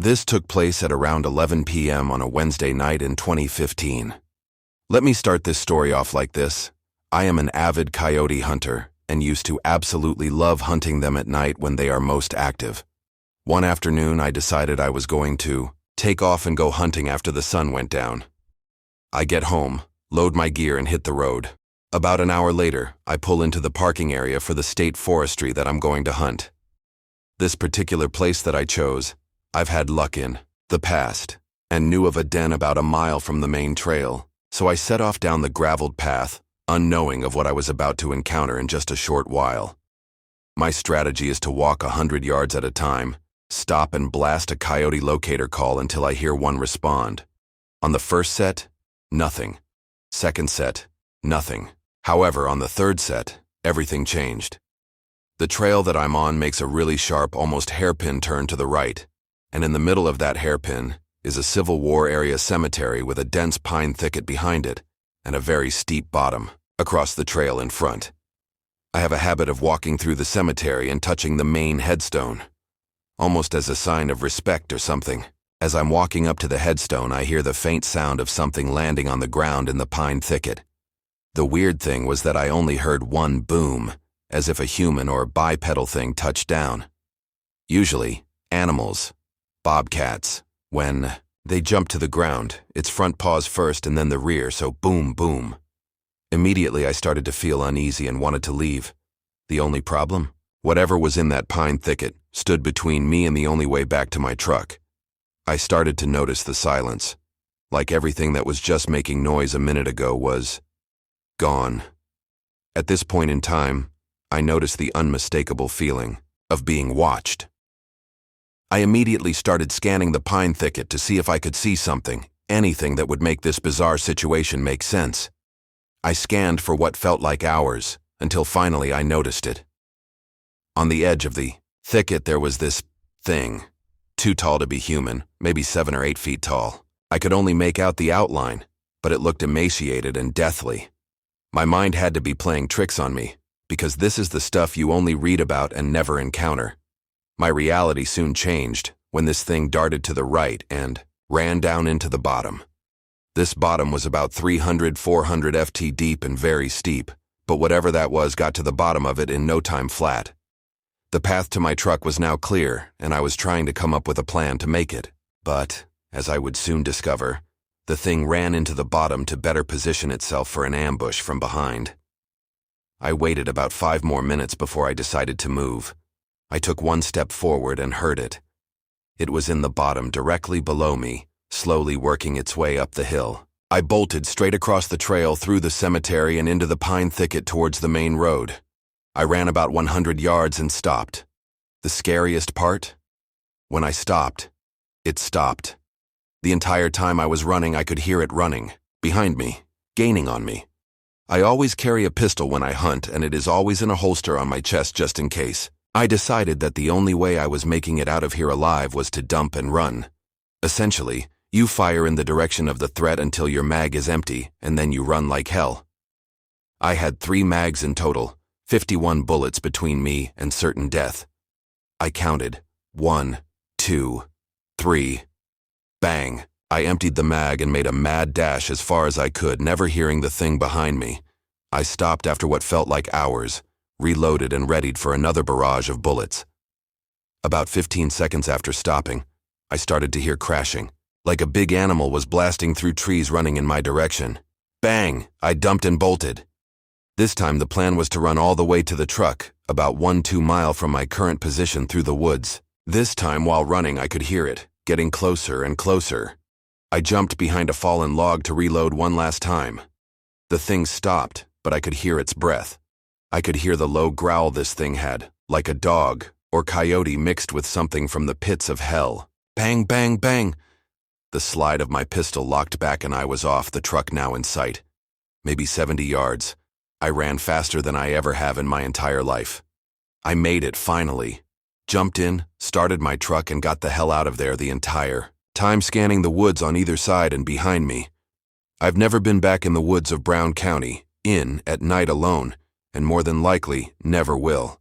This took place at around 11 p.m. on a Wednesday night in 2015. Let me start this story off like this. I am an avid coyote hunter and used to absolutely love hunting them at night when they are most active. One afternoon, I decided I was going to take off and go hunting after the sun went down. I get home, load my gear, and hit the road. About an hour later, I pull into the parking area for the state forestry that I'm going to hunt. This particular place that I chose, I've had luck in the past, and knew of a den about a mile from the main trail, so I set off down the graveled path, unknowing of what I was about to encounter in just a short while. My strategy is to walk 100 yards at a time, stop and blast a coyote locator call until I hear one respond. On the first set, nothing. Second set, nothing. However, on the third set, everything changed. The trail that I'm on makes a really sharp, almost hairpin turn to the right, and in the middle of that hairpin is a Civil War area cemetery with a dense pine thicket behind it and a very steep bottom across the trail in front. I have a habit of walking through the cemetery and touching the main headstone, almost as a sign of respect or something. As I'm walking up to the headstone, I hear the faint sound of something landing on the ground in the pine thicket. The weird thing was that I only heard one boom, as if a human or bipedal thing touched down. Usually, animals, bobcats, when they jump to the ground, it's front paws first and then the rear, so boom, boom. Immediately, I started to feel uneasy and wanted to leave. The only problem? Whatever was in that pine thicket stood between me and the only way back to my truck. I started to notice the silence, like everything that was just making noise a minute ago was gone. At this point in time, I noticed the unmistakable feeling of being watched. I immediately started scanning the pine thicket to see if I could see something, anything that would make this bizarre situation make sense. I scanned for what felt like hours, until finally I noticed it. On the edge of the thicket there was this thing, too tall to be human, maybe 7 or 8 feet tall. I could only make out the outline, but it looked emaciated and deathly. My mind had to be playing tricks on me, because this is the stuff you only read about and never encounter. My reality soon changed when this thing darted to the right and ran down into the bottom. This bottom was about 300, 400 FT deep and very steep, but whatever that was got to the bottom of it in no time flat. The path to my truck was now clear, and I was trying to come up with a plan to make it. But, as I would soon discover, the thing ran into the bottom to better position itself for an ambush from behind. I waited about 5 more minutes before I decided to move. I took one step forward and heard it. It was in the bottom directly below me, slowly working its way up the hill. I bolted straight across the trail through the cemetery and into the pine thicket towards the main road. I ran about 100 yards and stopped. The scariest part? When I stopped, it stopped. The entire time I was running, I could hear it running, behind me, gaining on me. I always carry a pistol when I hunt, and it is always in a holster on my chest just in case. I decided that the only way I was making it out of here alive was to dump and run. Essentially, you fire in the direction of the threat until your mag is empty, and then you run like hell. I had 3 mags in total, 51 bullets between me and certain death. I counted 1, 2, 3. Bang! I emptied the mag and made a mad dash as far as I could, never hearing the thing behind me. I stopped after what felt like hours, reloaded and readied for another barrage of bullets. About 15 seconds after stopping, I started to hear crashing, like a big animal was blasting through trees running in my direction. Bang! I dumped and bolted. This time the plan was to run all the way to the truck, about 1-2 miles from my current position through the woods. This time while running I could hear it, getting closer and closer. I jumped behind a fallen log to reload one last time. The thing stopped, but I could hear its breath. I could hear the low growl this thing had, like a dog or coyote mixed with something from the pits of hell. Bang, bang, bang! The slide of my pistol locked back and I was off, the truck now in sight. Maybe 70 yards. I ran faster than I ever have in my entire life. I made it finally. Jumped in, started my truck and got the hell out of there, the entire time scanning the woods on either side and behind me. I've never been back in the woods of Brown County, at night alone, and more than likely never will.